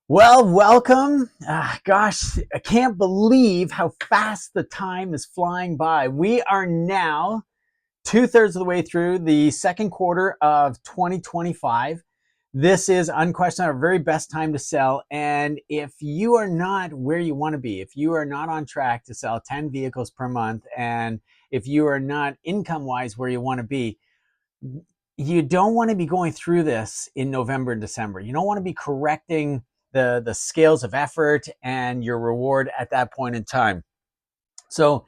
Well, welcome. Gosh, I can't believe how fast the time is flying by. We are now two-thirds of the way through the second quarter of 2025. This is unquestionably our very best time to sell. And if you are not where you want to be, if you are not on track to sell 10 vehicles per month, and if you are not income-wise where you want to be, you don't want to be going through this in November and December. You don't want to be correcting the scales of effort and your reward at that point in time. So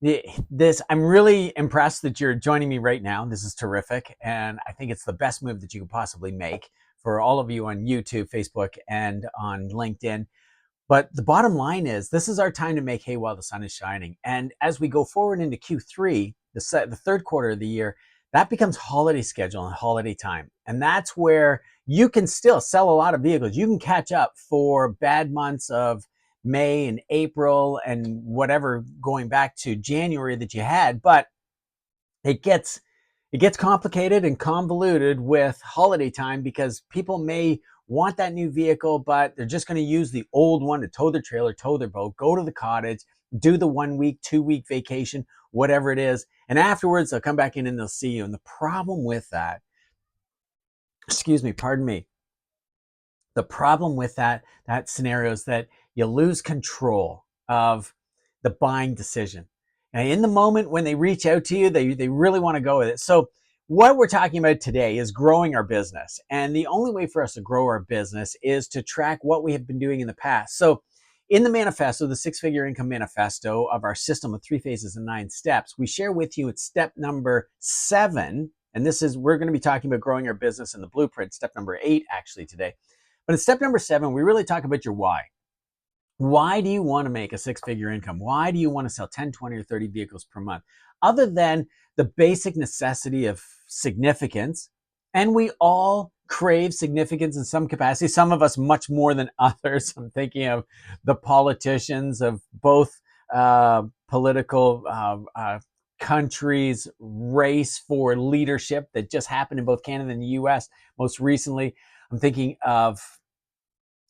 I'm really impressed that you're joining me right now. This is terrific. And I think it's the best move that you could possibly make for all of you on YouTube, Facebook, and on LinkedIn. But the bottom line is this is our time to make hay while the sun is shining. And as we go forward into Q3, the third quarter of the year, that becomes holiday schedule and holiday time. And that's where you can still sell a lot of vehicles. You can catch up for bad months of May and April and whatever going back to January that you had. But it gets complicated and convoluted with holiday time because people may want that new vehicle, but they're just going to use the old one to tow their trailer, tow their boat, go to the cottage, do the 1 week, 2 week vacation, whatever it is. And afterwards, they'll come back in and they'll see you. And the problem with that, pardon me, the problem with that scenario is that you lose control of the buying decision. And in the moment when they reach out to you, they really want to go with it. So what we're talking about today is growing our business. And the only way for us to grow our business is to track what we have been doing in the past. So in the manifesto, the Six-Figure Income Manifesto of our system of 3 phases and 9 steps, we share with you it's step number 7. And we're going to be talking about growing our business in the blueprint, step number 8 actually today. But in step number 7, we really talk about your why. Why do you want to make a 6-figure income? Why do you want to sell 10, 20, or 30 vehicles per month? Other than the basic necessity of significance, and we all crave significance in some capacity, some of us much more than others. I'm thinking of the politicians of both political countries, race for leadership that just happened in both Canada and the US most recently. I'm thinking of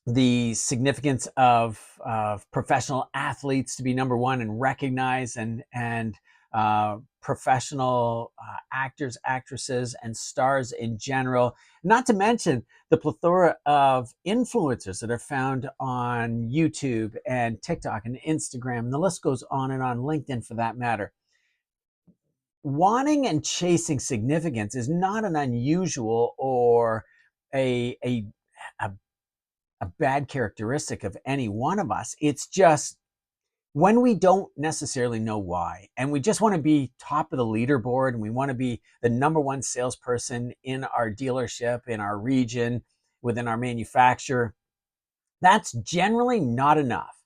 the significance of professional athletes to be number one and recognized, and professional actors, actresses, and stars in general. Not to mention the plethora of influencers that are found on YouTube and TikTok and Instagram, and the list goes on and on, LinkedIn for that matter. Wanting and chasing significance is not an unusual or a bad characteristic of any one of us. It's just when we don't necessarily know why, and we just want to be top of the leaderboard, and we want to be the number one salesperson in our dealership, in our region, within our manufacturer, that's generally not enough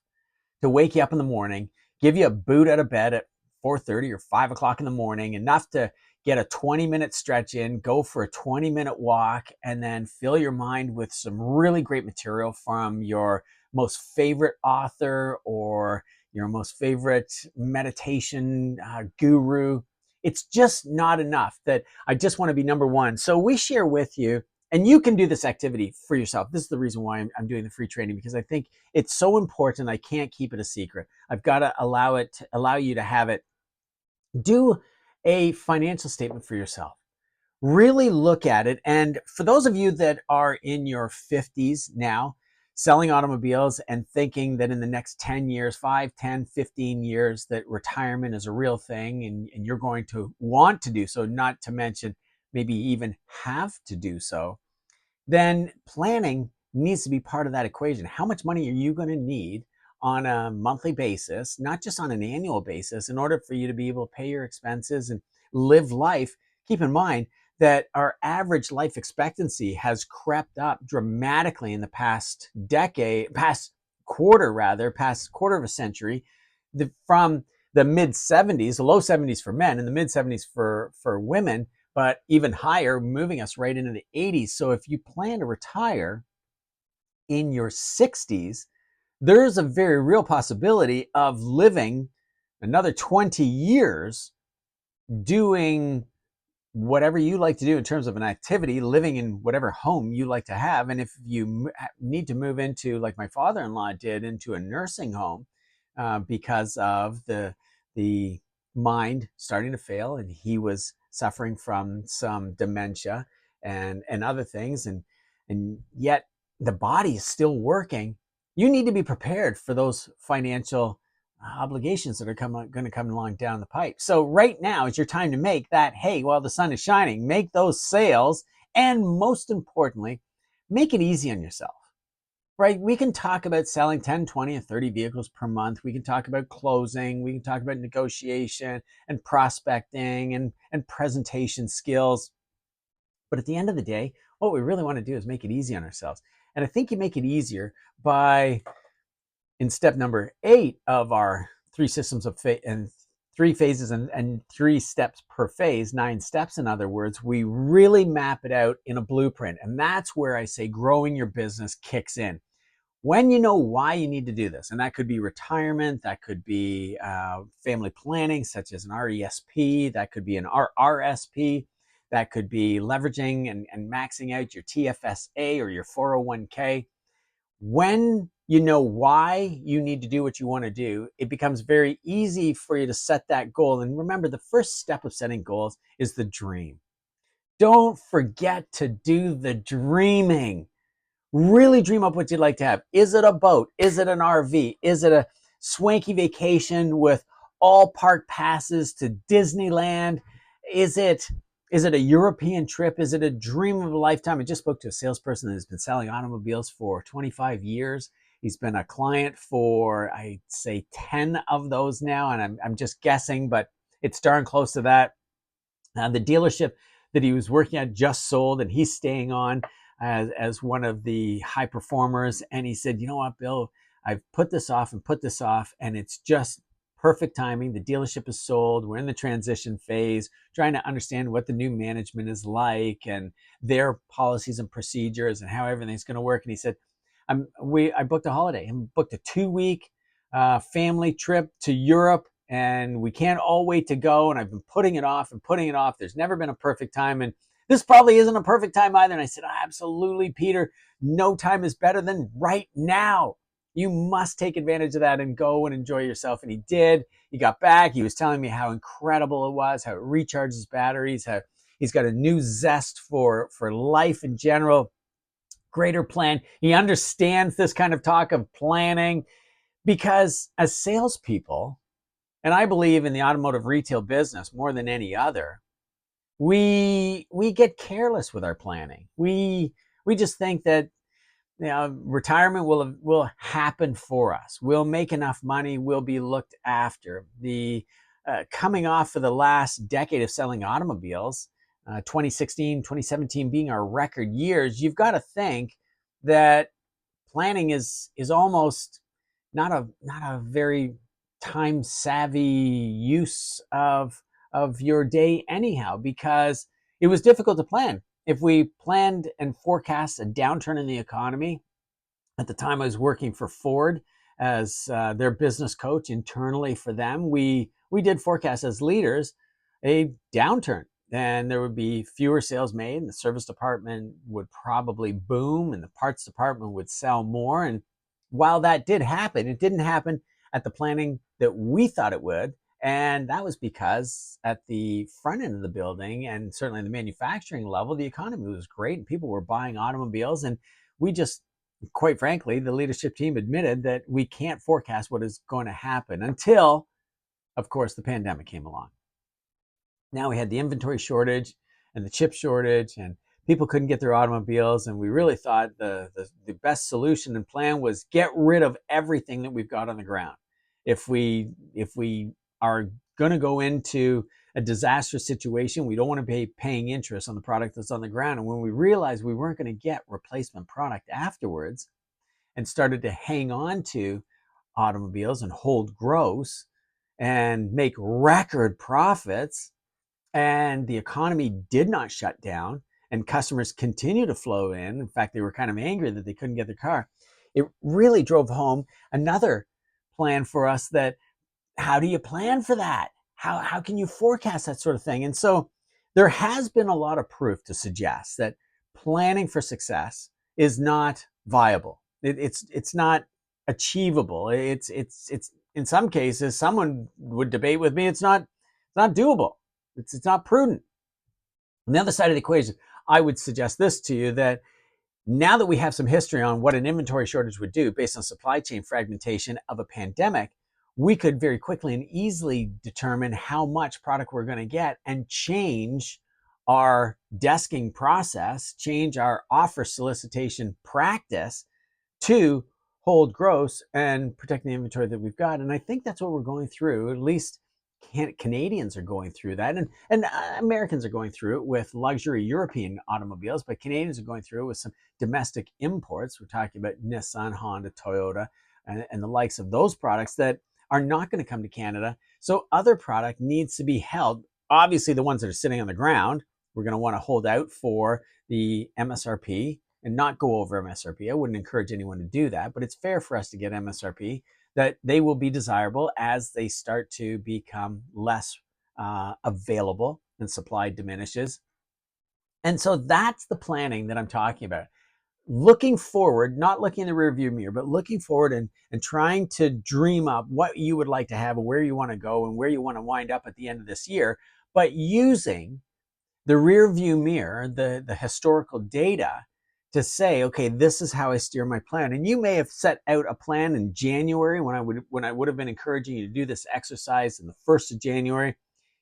to wake you up in the morning, give you a boot out of bed at 4:30 or 5 o'clock in the morning, enough to get a 20-minute stretch in, go for a 20-minute walk, and then fill your mind with some really great material from your most favorite author or your most favorite meditation guru. It's just not enough that I just want to be number one. So we share with you, and you can do this activity for yourself. This is the reason why I'm doing the free training, because I think it's so important. I can't keep it a secret. I've got to allow you to have it. Do a financial statement for yourself. Really look at it. And for those of you that are in your 50s now, selling automobiles and thinking that in the next 10 years, 5, 10, 15 years, that retirement is a real thing, and you're going to want to do so, not to mention maybe even have to do so, then planning needs to be part of that equation. How much money are you going to need on a monthly basis, not just on an annual basis, in order for you to be able to pay your expenses and live life? Keep in mind that our average life expectancy has crept up dramatically in the past quarter of a century, from the mid 70s, the low 70s for men and the mid 70s for women, but even higher, moving us right into the 80s. So if you plan to retire in your 60s, there's a very real possibility of living another 20 years doing whatever you like to do in terms of an activity, living in whatever home you like to have. And if you need to move into, like my father-in-law did, into a nursing home because of the mind starting to fail, and he was suffering from some dementia and other things, and yet the body is still working. You need to be prepared for those financial obligations that are going to come along down the pipe. So right now is your time to make that hay while the sun is shining. Make those sales, and most importantly, make it easy on yourself. Right? We can talk about selling 10, 20, and 30 vehicles per month. We can talk about closing. We can talk about negotiation and prospecting and presentation skills. But at the end of the day, what we really want to do is make it easy on ourselves. And I think you make it easier by, in step number 8 of our 3 systems of and 3 phases and 3 steps per phase, 9 steps in other words, we really map it out in a blueprint. And that's where I say growing your business kicks in. When you know why you need to do this, and that could be retirement, that could be family planning, such as an RESP, that could be an RRSP, that could be leveraging and maxing out your TFSA or your 401k. When you know why you need to do what you want to do, it becomes very easy for you to set that goal. And remember, the first step of setting goals is the dream. Don't forget to do the dreaming. Really dream up what you'd like to have. Is it a boat? Is it an RV? Is it a swanky vacation with all park passes to Disneyland? Is it a European trip? Is it a dream of a lifetime? I just spoke to a salesperson that has been selling automobiles for 25 years. He's been a client for, I'd say, 10 of those now, and I'm just guessing, but it's darn close to that. The dealership that he was working at just sold, and he's staying on as one of the high performers. And he said, you know what, Bill, I've put this off and put this off, and it's just perfect timing. The dealership is sold. We're in the transition phase, trying to understand what the new management is like and their policies and procedures and how everything's going to work. And he said, I booked a holiday. I booked a 2-week family trip to Europe, and we can't all wait to go. And I've been putting it off and putting it off. There's never been a perfect time. And this probably isn't a perfect time either. And I said, absolutely, Peter. No time is better than right now. You must take advantage of that and go and enjoy yourself. And he did. He got back. He was telling me how incredible it was, how it recharges batteries, how he's got a new zest for life in general, greater plan. He understands this kind of talk of planning because as salespeople, and I believe in the automotive retail business more than any other, we get careless with our planning. We just think that retirement will happen for us. We'll make enough money. We'll be looked after. The coming off of the last decade of selling automobiles, 2016, 2017 being our record years, you've got to think that planning is almost not a very time savvy use of your day anyhow, because it was difficult to plan. If we planned and forecast a downturn in the economy, at the time I was working for Ford as their business coach internally for them, we did forecast as leaders a downturn, and there would be fewer sales made, and the service department would probably boom, and the parts department would sell more. And while that did happen, it didn't happen at the planning that we thought it would. And that was because at the front end of the building, and certainly the manufacturing level, the economy was great and people were buying automobiles. And we just, quite frankly, the leadership team admitted that we can't forecast what is going to happen until, of course, the pandemic came along. Now we had the inventory shortage and the chip shortage, and people couldn't get their automobiles. And we really thought the best solution and plan was get rid of everything that we've got on the ground. If we are going to go into a disastrous situation, we don't want to be paying interest on the product that's on the ground. And when we realized we weren't going to get replacement product afterwards and started to hang on to automobiles and hold gross and make record profits, and the economy did not shut down and customers continue to flow in. In fact, they were kind of angry that they couldn't get their car. It really drove home another plan for us, that how do you plan for that? How can you forecast that sort of thing? And so there has been a lot of proof to suggest that planning for success is not viable. It's not achievable. It's in some cases, someone would debate with me, it's not doable. It's not prudent. On the other side of the equation, I would suggest this to you, that now that we have some history on what an inventory shortage would do based on supply chain fragmentation of a pandemic, we could very quickly and easily determine how much product we're going to get and change our desking process, change our offer solicitation practice to hold gross and protect the inventory that we've got. And I think that's what we're going through. At least Canadians are going through that, and Americans are going through it with luxury European automobiles, but Canadians are going through it with some domestic imports. We're talking about Nissan, Honda, Toyota, and the likes of those products that are not going to come to Canada. So other product needs to be held. Obviously, the ones that are sitting on the ground, we're going to want to hold out for the MSRP and not go over MSRP. I wouldn't encourage anyone to do that, but it's fair for us to get MSRP, that they will be desirable as they start to become less available and supply diminishes. And so that's the planning that I'm talking about. Looking forward, not looking in the rearview mirror, but looking forward and trying to dream up what you would like to have and where you want to go and where you want to wind up at the end of this year, but using the rear view mirror, the historical data, to say, okay, this is how I steer my plan. And you may have set out a plan in January when I would have been encouraging you to do this exercise in the 1st of January.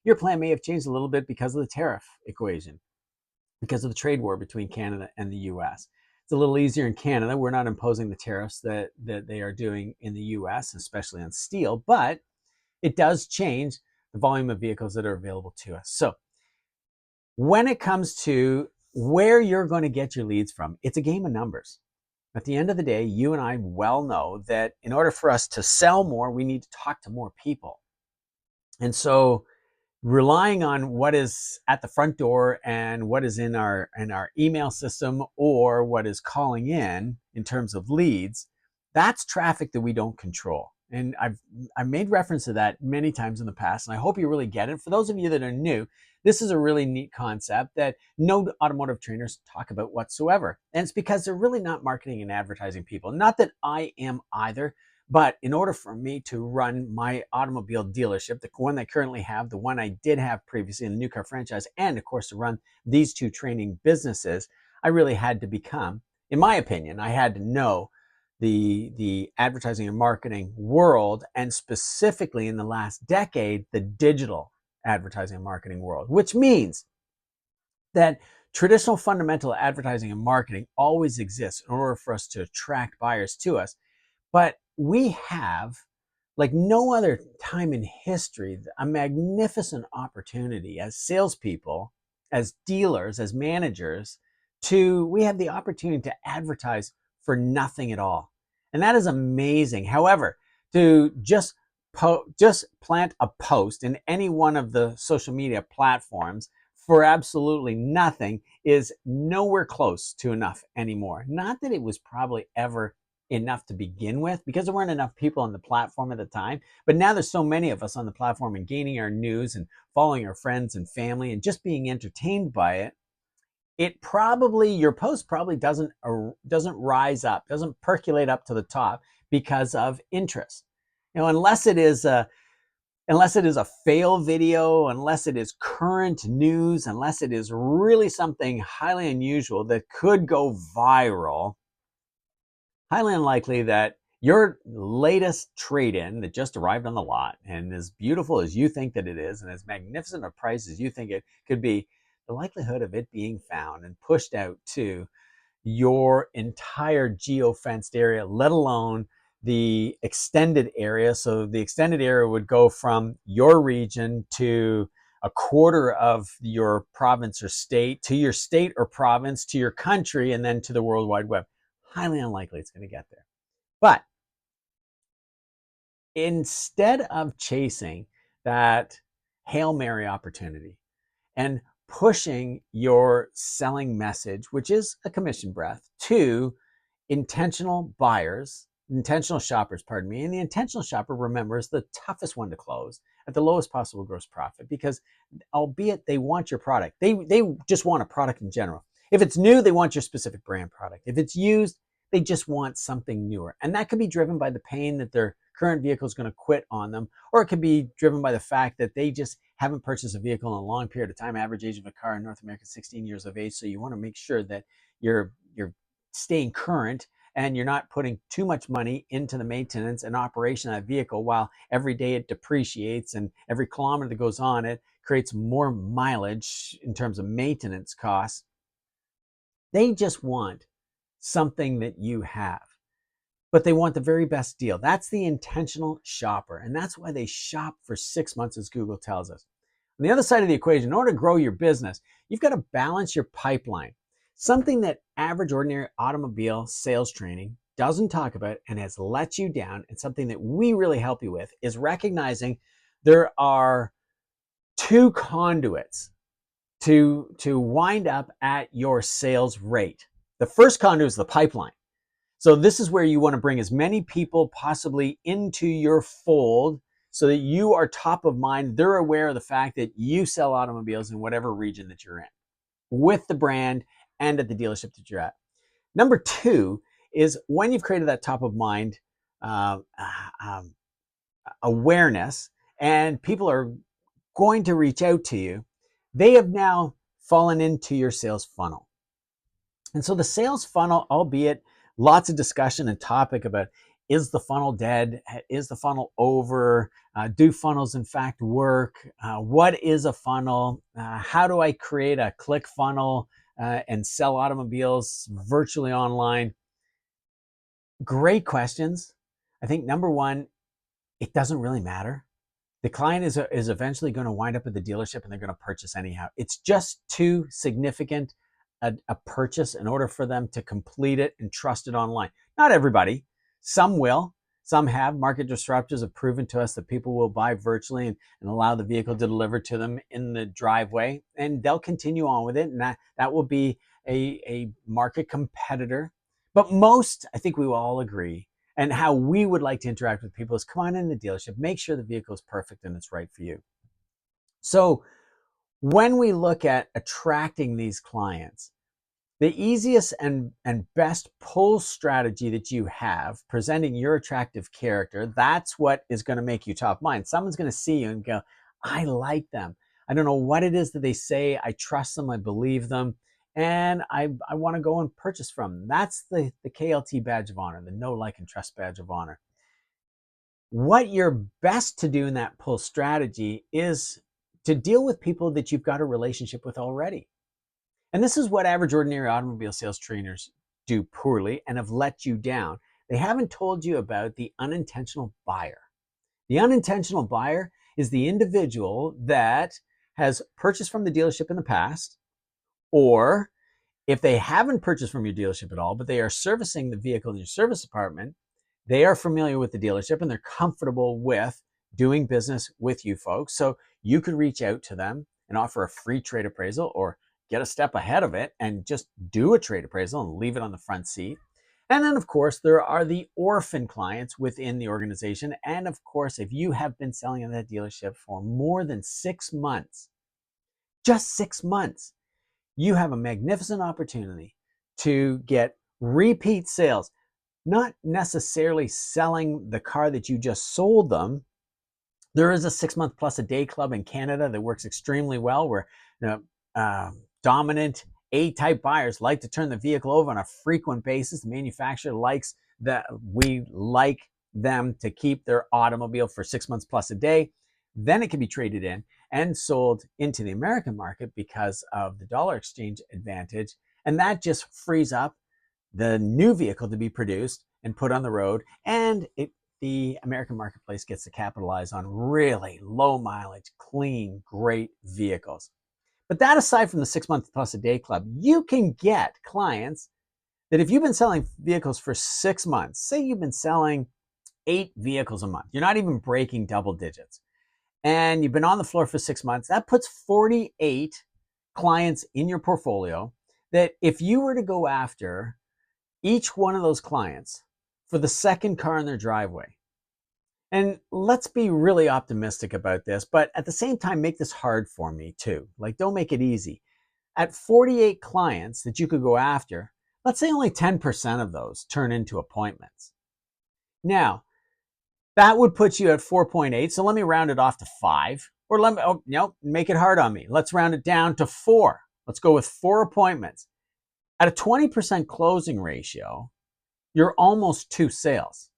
Your plan may have changed a little bit because of the tariff equation, because of the trade war between Canada and the US. It's a little easier in Canada. We're not imposing the tariffs that they are doing in the US, especially on steel, but it does change the volume of vehicles that are available to us. So when it comes to where you're going to get your leads from, it's a game of numbers. At the end of the day, you and I well know that in order for us to sell more, we need to talk to more people. And so relying on what is at the front door and what is in our email system, or what is calling in terms of leads, that's traffic that we don't control. And I've made reference to that many times in the past, and I hope you really get it. For those of you that are new, this is a really neat concept that no automotive trainers talk about whatsoever. And it's because they're really not marketing and advertising people. Not that I am either, but in order for me to run my automobile dealership, the one I currently have, the one I did have previously in the new car franchise, and of course to run these two training businesses, I really had to become, in my opinion, I had to know the advertising and marketing world, and specifically in the last decade, the digital advertising and marketing world, which means that traditional fundamental advertising and marketing always exists in order for us to attract buyers to us. But we have, like no other time in history, a magnificent opportunity as salespeople, as dealers, as managers, we have the opportunity to advertise for nothing at all. And that is amazing. However, to just plant a post in any one of the social media platforms for absolutely nothing is nowhere close to enough anymore. Not that it was probably ever enough to begin with, because there weren't enough people on the platform at the time, but now there's so many of us on the platform and gaining our news and following our friends and family and just being entertained by it. Your post probably doesn't rise up, doesn't percolate up to the top because of interest. Unless it is a fail video, unless it is current news, unless it is really something highly unusual that could go viral, highly unlikely that your latest trade-in that just arrived on the lot, and as beautiful as you think that it is, and as magnificent a price as you think it could be, the likelihood of it being found and pushed out to your entire geo-fenced area, let alone the extended area. So the extended area would go from your region to a quarter of your province or state, to your state or province, to your country, and then to the World Wide Web. Highly unlikely it's going to get there. But instead of chasing that Hail Mary opportunity and pushing your selling message, which is a commission breath, to intentional shoppers, and the intentional shopper, remember, is the toughest one to close, at the lowest possible gross profit, because albeit they want your product, they just want a product in general. If it's new, they want your specific brand product. If it's used, they just want something newer. And that could be driven by the pain that their current vehicle is going to quit on them, or it could be driven by the fact that they just haven't purchased a vehicle in a long period of time. Average age of a car in North America is 16 years of age. So you want to make sure that you're staying current and you're not putting too much money into the maintenance and operation of that vehicle, while every day it depreciates and every kilometer that goes on it creates more mileage in terms of maintenance costs. They just want something that you have, but they want the very best deal. That's the intentional shopper, and that's why they shop for 6 months, as Google tells us. On the other side of the equation, in order to grow your business, you've got to balance your pipeline. Something that average ordinary automobile sales training doesn't talk about and has let you down, and something that we really help you with, is recognizing there are two conduits to wind up at your sales rate. The first conduit is the pipeline. So this is where you want to bring as many people possibly into your fold so that you are top of mind. They're aware of the fact that you sell automobiles in whatever region that you're in, with the brand and at the dealership that you're at. Number two is, when you've created that top of mind awareness and people are going to reach out to you, they have now fallen into your sales funnel. And so the sales funnel, albeit lots of discussion and topic about, is the funnel dead? Is the funnel over? Do funnels in fact work? What is a funnel? How do I create a click funnel and sell automobiles virtually online? Great questions. I think number one, it doesn't really matter. The client is eventually going to wind up at the dealership and they're going to purchase anyhow. It's just too significant a purchase in order for them to complete it and trust it online. Not everybody. Some will. Some have. Market disruptors have proven to us that people will buy virtually and allow the vehicle to deliver to them in the driveway, and they'll continue on with it, and that will be a market competitor. But most, I think we will all agree, and how we would like to interact with people is, come on in the dealership, make sure the vehicle is perfect and it's right for you. So when we look at attracting these clients, the easiest and best pull strategy that you have, presenting your attractive character, that's what is going to make you top of mind. Someone's going to see you and go, I like them. I don't know what it is that they say. I trust them. I believe them. And I want to go and purchase from them. That's the KLT badge of honor, the know, like, and trust badge of honor. What you're best to do in that pull strategy is to deal with people that you've got a relationship with already. And this is what average ordinary automobile sales trainers do poorly and have let you down. They haven't told you about the unintentional buyer. The unintentional buyer is the individual that has purchased from the dealership in the past, or if they haven't purchased from your dealership at all, but they are servicing the vehicle in your service department, they are familiar with the dealership and they're comfortable with doing business with you folks. So you could reach out to them and offer a free trade appraisal, or get a step ahead of it and just do a trade appraisal and leave it on the front seat. And then, of course, there are the orphan clients within the organization. And of course, if you have been selling in that dealership for more than 6 months, just 6 months, you have a magnificent opportunity to get repeat sales, not necessarily selling the car that you just sold them. There is a 6 month plus a day club in Canada that works extremely well, where dominant A-type buyers like to turn the vehicle over on a frequent basis. The manufacturer likes that we like them to keep their automobile for 6 months plus a day. Then it can be traded in and sold into the American market because of the dollar exchange advantage. And that just frees up the new vehicle to be produced and put on the road. And the American marketplace gets to capitalize on really low mileage, clean, great vehicles. But that aside from the 6 month plus a day club, you can get clients that, if you've been selling vehicles for 6 months, say you've been selling 8 vehicles a month, you're not even breaking double digits, and you've been on the floor for 6 months, that puts 48 clients in your portfolio that, if you were to go after each one of those clients for the second car in their driveway, And let's be really optimistic about this, but at the same time, make this hard for me too. Like, don't make it easy. At 48 clients that you could go after, let's say only 10% of those turn into appointments. Now, that would put you at 4.8. So let me round it off to 5. Or let me, oh, no, make it hard on me. Let's round it down to 4. Let's go with 4 appointments. At a 20% closing ratio, you're almost 2 sales.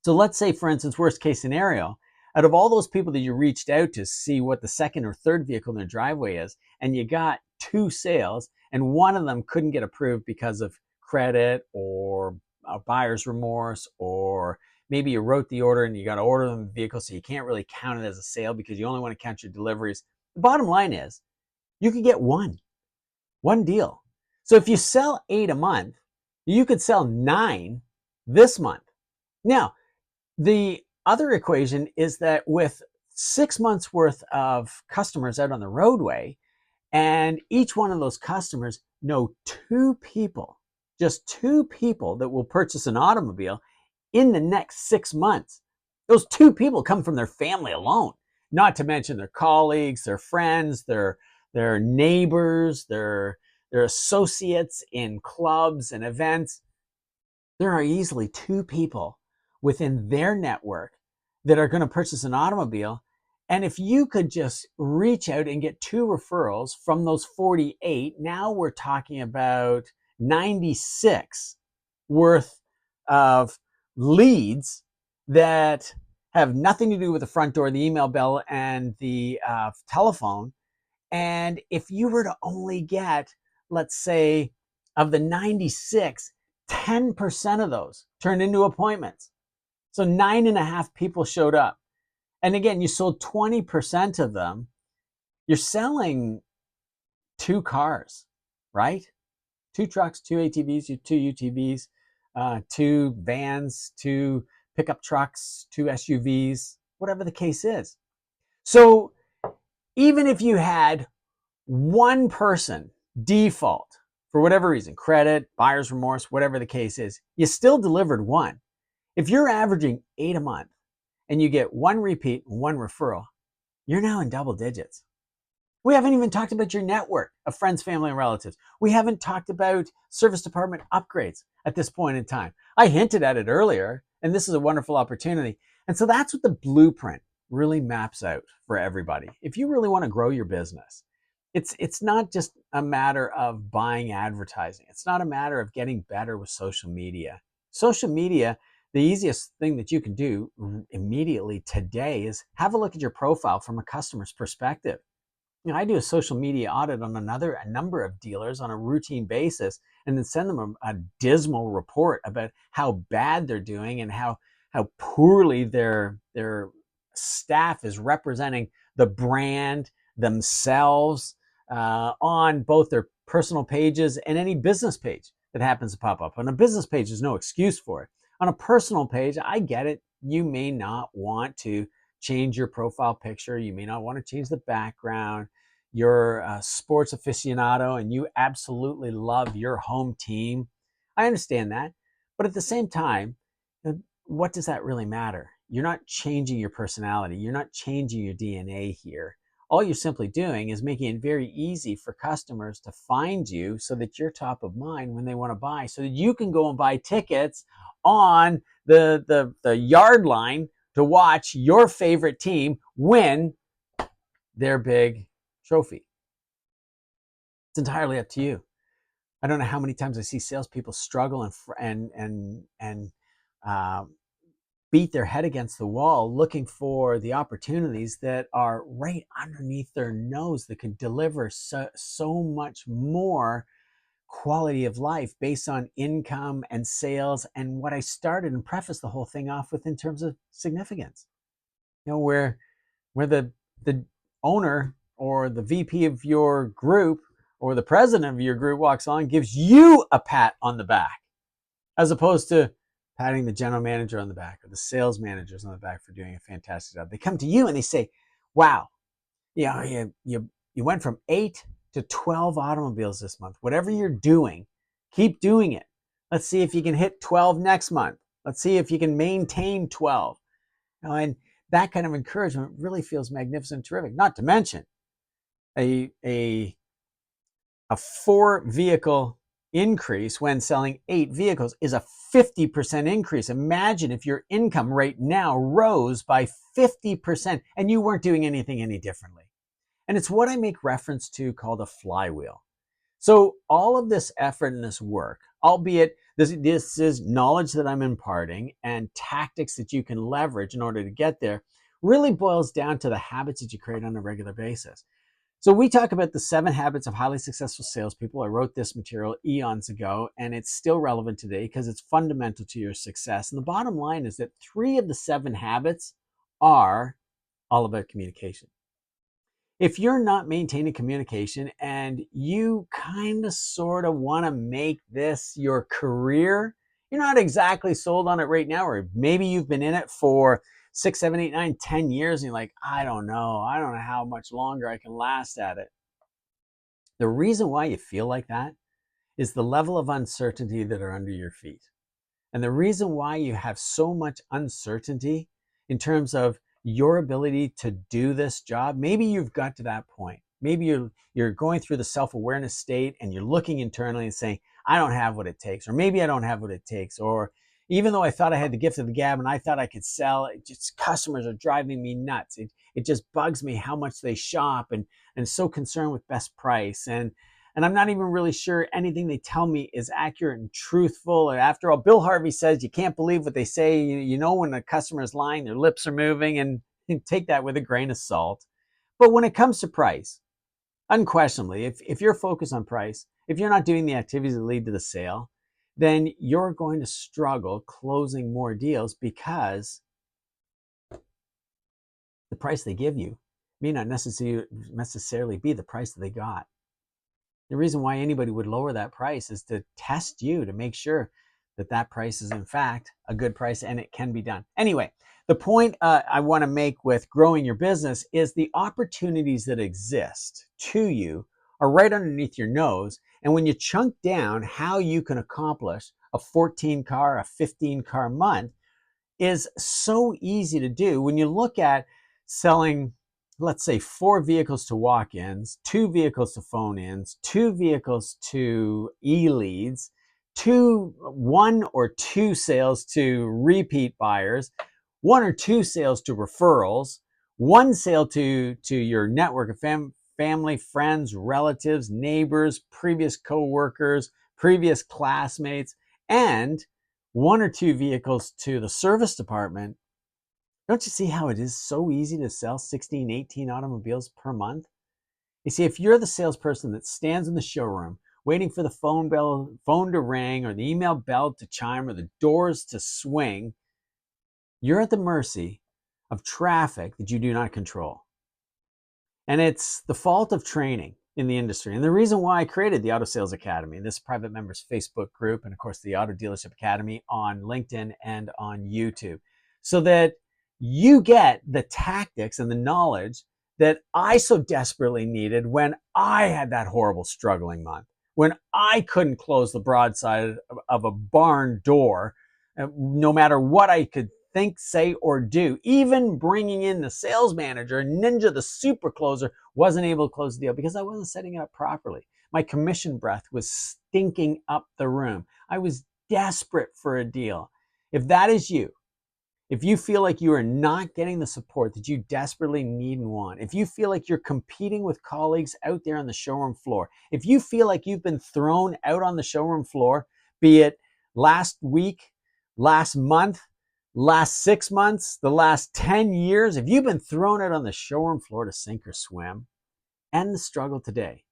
So let's say, for instance, worst case scenario, out of all those people that you reached out to see what the second or third vehicle in their driveway is, and you got 2 sales, and one of them couldn't get approved because of credit or buyer's remorse, or maybe you wrote the order and you got to order them the vehicle, so you can't really count it as a sale because you only want to count your deliveries. The bottom line is you could get one deal. So if you sell 8 a month, you could sell 9 this month. Now, the other equation is that with 6 months worth of customers out on the roadway, and each one of those customers know 2 people, just 2 people that will purchase an automobile in the next 6 months. Those 2 people come from their family alone, not to mention their colleagues, their friends, their neighbors, their associates in clubs and events. There are easily 2 people within their network that are going to purchase an automobile. And if you could just reach out and get 2 referrals from those 48, now we're talking about 96 worth of leads that have nothing to do with the front door, the email bell, and the telephone. And if you were to only get, let's say, of the 96, 10% of those turned into appointments. So 9.5 people showed up. And again, you sold 20% of them. You're selling 2 cars, right? 2 trucks, 2 ATVs, 2 UTVs, 2 vans, 2 pickup trucks, 2 SUVs, whatever the case is. So even if you had one person default for whatever reason, credit, buyer's remorse, whatever the case is, you still delivered 1. If you're averaging 8 a month and you get 1 repeat and 1 referral, you're now in double digits. We haven't even talked about your network of friends, family, and relatives. We haven't talked about service department upgrades at this point in time. I hinted at it earlier, and this is a wonderful opportunity. And so that's what the blueprint really maps out for everybody. If you really want to grow your business, it's not just a matter of buying advertising. It's not a matter of getting better with social media. Social media, the easiest thing that you can do immediately today is have a look at your profile from a customer's perspective. You know, I do a social media audit on a number of dealers on a routine basis, and then send them a dismal report about how bad they're doing and how poorly their staff is representing the brand, themselves, on both their personal pages and any business page that happens to pop up. On a business page, there's no excuse for it. On a personal page, I get it. You may not want to change your profile picture. You may not want to change the background. You're a sports aficionado and you absolutely love your home team. I understand that. But at the same time, what does that really matter? You're not changing your personality. You're not changing your DNA here. All you're simply doing is making it very easy for customers to find you so that you're top of mind when they want to buy, so that you can go and buy tickets on the yard line to watch your favorite team win their big trophy. It's entirely up to you. I don't know how many times I see salespeople struggle and beat their head against the wall looking for the opportunities that are right underneath their nose that could deliver so much more quality of life based on income and sales and what I started and prefaced the whole thing off with in terms of significance. You know, where the owner or the VP of your group or the president of your group walks on, gives you a pat on the back, as opposed to patting the general manager on the back or the sales managers on the back for doing a fantastic job. They come to you and they say, wow, you know, you went from 8 to 12 automobiles this month. Whatever you're doing, keep doing it. Let's see if you can hit 12 next month. Let's see if you can maintain 12. And that kind of encouragement really feels magnificent, terrific. Not to mention a 4-vehicle increase when selling 8 vehicles is a 50% increase. Imagine if your income right now rose by 50% and you weren't doing anything any differently. And it's what I make reference to called a flywheel. So all of this effort and this work, albeit this is knowledge that I'm imparting and tactics that you can leverage in order to get there, really boils down to the habits that you create on a regular basis. So we talk about the 7 habits of highly successful salespeople. I wrote this material eons ago, and it's still relevant today because it's fundamental to your success. And the bottom line is that 3 of the 7 habits are all about communication. If you're not maintaining communication and you kind of sort of want to make this your career, you're not exactly sold on it right now, or maybe you've been in it for 6, 7, 8, 9, 10 years, and you're like, I don't know how much longer I can last at it. The reason why you feel like that is the level of uncertainty that are under your feet. And the reason why you have so much uncertainty in terms of your ability to do this job, maybe you've got to that point. Maybe you're going through the self-awareness state and you're looking internally and saying, I don't have what it takes, or maybe I don't have what it takes, or even though I thought I had the gift of the gab and I thought I could sell, it just customers are driving me nuts. It just bugs me how much they shop and so concerned with best price. And I'm not even really sure anything they tell me is accurate and truthful. After all, Bill Harvey says you can't believe what they say. You know when a customer is lying, their lips are moving, and take that with a grain of salt. But when it comes to price, unquestionably, if you're focused on price, if you're not doing the activities that lead to the sale, then you're going to struggle closing more deals because the price they give you may not necessarily be the price that they got. The reason why anybody would lower that price is to test you, to make sure that that price is in fact a good price and it can be done. Anyway, the point I want to make with growing your business is the opportunities that exist to you are right underneath your nose. And when you chunk down how you can accomplish a 14 car, a 15 car month is so easy to do. When you look at selling, let's say 4 vehicles to walk-ins, 2 vehicles to phone-ins, 2 vehicles to e-leads, 1 or 2 sales to repeat buyers, 1 or 2 sales to referrals, 1 sale to your network of family, friends, relatives, neighbors, previous coworkers, previous classmates, and 1 or 2 vehicles to the service department. Don't you see how it is so easy to sell 16, 18 automobiles per month? You see, if you're the salesperson that stands in the showroom waiting for the phone to ring, or the email bell to chime, or the doors to swing, you're at the mercy of traffic that you do not control. And it's the fault of training in the industry. And the reason why I created the Auto Sales Academy, this private members Facebook group, and of course the Auto Dealership Academy on LinkedIn and on YouTube, so that you get the tactics and the knowledge that I so desperately needed when I had that horrible struggling month, when I couldn't close the broadside of a barn door, no matter what I could think, say, or do. Even bringing in the sales manager, Ninja, the super closer, wasn't able to close the deal because I wasn't setting it up properly. My commission breath was stinking up the room. I was desperate for a deal. If that is you, if you feel like you are not getting the support that you desperately need and want, if you feel like you're competing with colleagues out there on the showroom floor, if you feel like you've been thrown out on the showroom floor, be it last week, last month, last 6 months, the last 10 years, if you've been thrown out on the showroom floor to sink or swim, end the struggle today.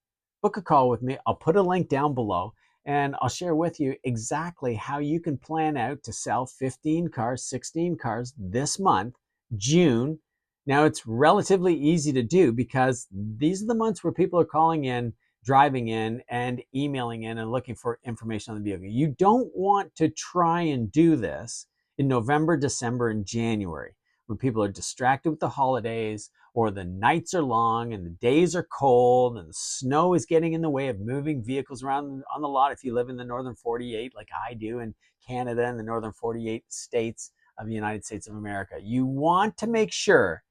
Book a call with me. I'll put a link down below and I'll share with you exactly how you can plan out to sell 15 cars, 16 cars this month, June. Now it's relatively easy to do because these are the months where people are calling in, driving in, and emailing in and looking for information on the vehicle. You don't want to try and do this in November, December, and January when people are distracted with the holidays, or the nights are long and the days are cold and the snow is getting in the way of moving vehicles around on the lot. If you live in the northern 48 like I do, in Canada and the northern 48 states of the United States of America. You want to make sure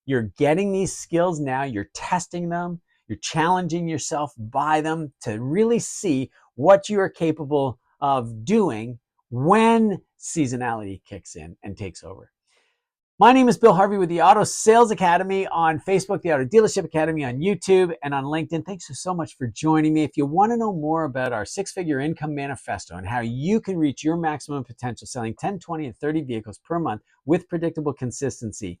you're getting these skills now, you're testing them, you're challenging yourself by them to really see what you are capable of doing when seasonality kicks in and takes over. My name is Bill Harvey with the Auto Sales Academy on Facebook, the Auto Dealership Academy on YouTube, and on LinkedIn. Thanks so much for joining me. If you want to know more about our six-figure income manifesto and how you can reach your maximum potential selling 10, 20, and 30 vehicles per month with predictable consistency,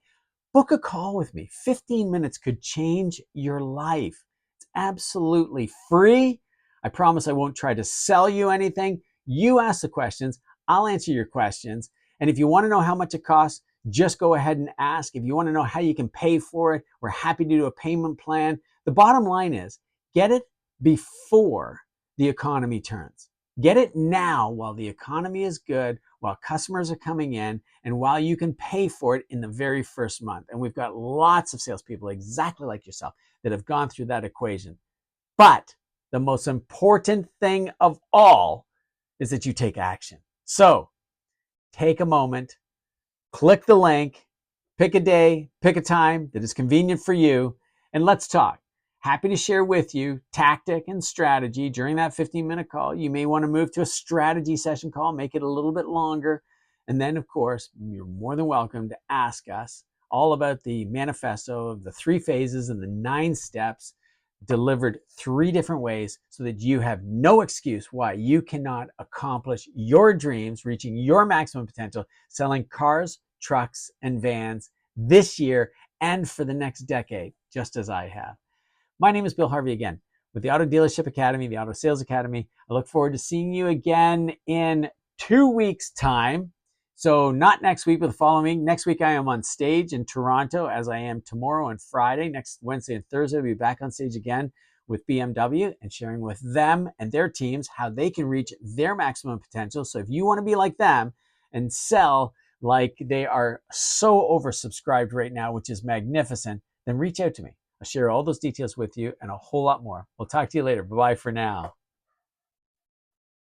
book a call with me. 15 minutes could change your life. It's absolutely free. I promise I won't try to sell you anything. You ask the questions, I'll answer your questions. And if you want to know how much it costs, just go ahead and ask. If you want to know how you can pay for it, we're happy to do a payment plan. The bottom line is get it before the economy turns. Get it now while the economy is good, while customers are coming in, and while you can pay for it in the very first month. And we've got lots of salespeople exactly like yourself that have gone through that equation. But the most important thing of all is that you take action. So take a moment, click the link, pick a day, pick a time that is convenient for you, and let's talk. Happy to share with you tactic and strategy during that 15-minute call. You may want to move to a strategy session call, make it a little bit longer. And then, of course, you're more than welcome to ask us all about the manifesto of the 3 phases and the 9 steps delivered 3 different ways so that you have no excuse why you cannot accomplish your dreams, reaching your maximum potential, selling cars, trucks, and vans this year and for the next decade, just as I have. My name is Bill Harvey again with the Auto Dealership Academy, the Auto Sales Academy. I look forward to seeing you again in 2 weeks' time. So not next week, but the following week. Next week, I am on stage in Toronto, as I am tomorrow and Friday. Next Wednesday and Thursday, I'll be back on stage again with BMW and sharing with them and their teams how they can reach their maximum potential. So if you want to be like them and sell like they are so oversubscribed right now, which is magnificent, then reach out to me. I'll share all those details with you and a whole lot more. We'll talk to you later. Bye-bye for now.